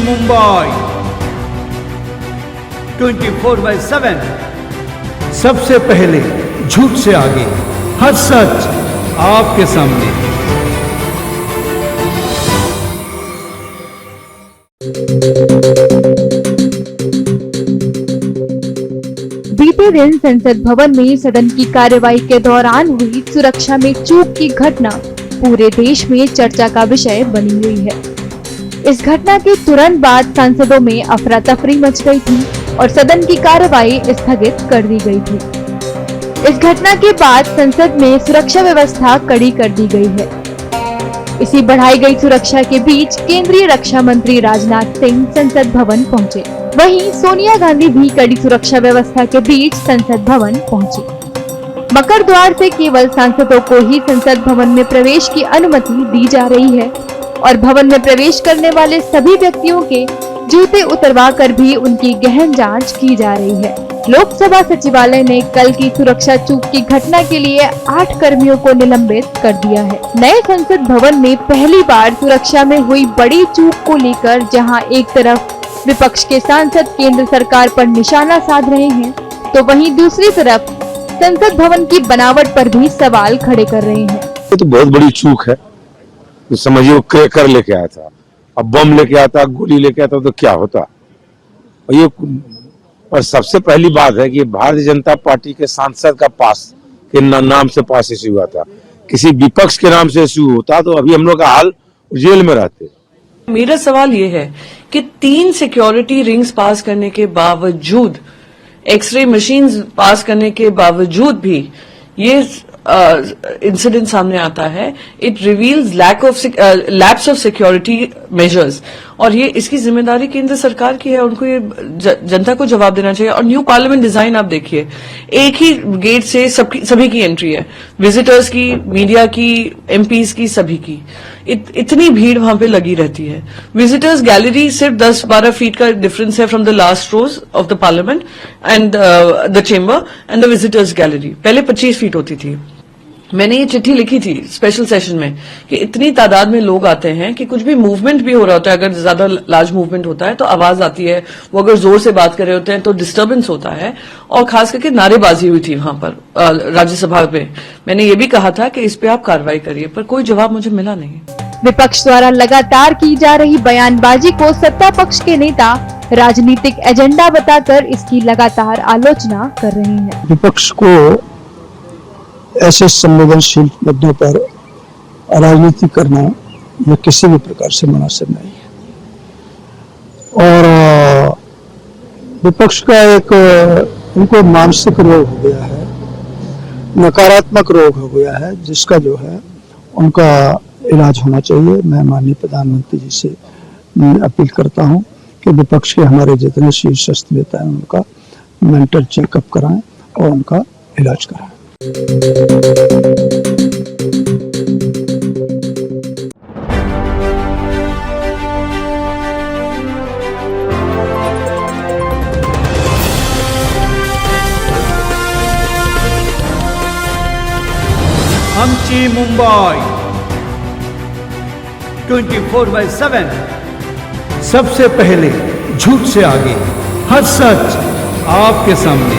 मुंबई 24/7 सबसे पहले झूठ से आगे, हर सच आपके सामने। बीते दिन संसद भवन में सदन की कार्यवाही के दौरान हुई सुरक्षा में चूक की घटना पूरे देश में चर्चा का विषय बनी हुई है। इस घटना के तुरंत बाद सांसदों में अफरा तफरी मच गई थी और सदन की कार्यवाही स्थगित कर दी गई थी। इस घटना के बाद संसद में सुरक्षा व्यवस्था कड़ी कर दी गई है। इसी बढ़ाई गई सुरक्षा के बीच केंद्रीय रक्षा मंत्री राजनाथ सिंह संसद भवन पहुंचे। वहीं सोनिया गांधी भी कड़ी सुरक्षा व्यवस्था के बीच संसद भवन पहुंची। मकर द्वार से केवल सांसदों को ही संसद भवन में प्रवेश की अनुमति दी जा रही है और भवन में प्रवेश करने वाले सभी व्यक्तियों के जूते उतरवा कर भी उनकी गहन जांच की जा रही है। लोकसभा सचिवालय ने कल की सुरक्षा चूक की घटना के लिए 8 कर्मियों को निलंबित कर दिया है। नए संसद भवन में पहली बार सुरक्षा में हुई बड़ी चूक को लेकर जहां एक तरफ विपक्ष के सांसद केंद्र सरकार पर निशाना साध रहे हैं, तो वहीं दूसरी तरफ संसद भवन की बनावट पर भी सवाल खड़े कर रहे हैं। ये तो बहुत बड़ी चूक है। तो समझिए वो क्रैकर लेके आया था, अब बम लेके आता, गोली लेके आता तो क्या होता। और सबसे पहली बात है कि भारतीय जनता पार्टी के सांसद का पास के नाम से पास इश्यू हुआ था। किसी विपक्ष के नाम से इश्यू होता तो अभी हम लोग का हाल जेल में रहते। मेरा सवाल ये है कि 3 सिक्योरिटी रिंग्स पास करने के बावजूद, एक्सरे मशीन्स पास करने के बावजूद भी ये इंसिडेंट सामने आता है। It reveals lapse of security measures और ये इसकी जिम्मेदारी केंद्र सरकार की है। उनको ये जनता को जवाब देना चाहिए। और न्यू पार्लियामेंट डिजाइन आप देखिए, एक ही गेट से सभी की एंट्री है, विजिटर्स की, मीडिया की, एमपीज की, सभी की। इतनी भीड़ वहां पे लगी रहती है। विजिटर्स गैलरी सिर्फ 10-12 फीट का डिफरेंस है from the last rose of the parliament and the chamber and the visitors gallery. पहले 25 फीट होती थी। मैंने ये चिट्ठी लिखी थी स्पेशल सेशन में कि इतनी तादाद में लोग आते हैं कि कुछ भी मूवमेंट भी हो रहा होता है, अगर ज्यादा लार्ज मूवमेंट होता है तो आवाज आती है, वो अगर जोर से बात कर रहे होते हैं तो डिस्टर्बेंस होता है। और खास करके नारेबाजी हुई थी वहां पर राज्यसभा में। मैंने ये भी कहा था कि इस पे आप कार्रवाई करिए, पर कोई जवाब मुझे मिला नहीं। विपक्ष द्वारा लगातार की जा रही बयानबाजी को सत्ता पक्ष के नेता राजनीतिक एजेंडा बताकर इसकी लगातार आलोचना कर रहे हैं। विपक्ष को ऐसे संवेदनशील मुद्दों पर राजनीति करना यह किसी भी प्रकार से मुनासिब नहीं है। और विपक्ष का एक उनको मानसिक रोग हो गया है, नकारात्मक रोग हो गया है, जिसका जो है उनका इलाज होना चाहिए। मैं माननीय प्रधानमंत्री जी से अपील करता हूं कि विपक्ष के हमारे जितने शीर्षस्थ नेता हैं उनका मेंटल चेकअप कराएं और उनका इलाज कराएं। आमची मुंबई 24/7 सबसे पहले झूठ से आगे, हर सच आपके सामने।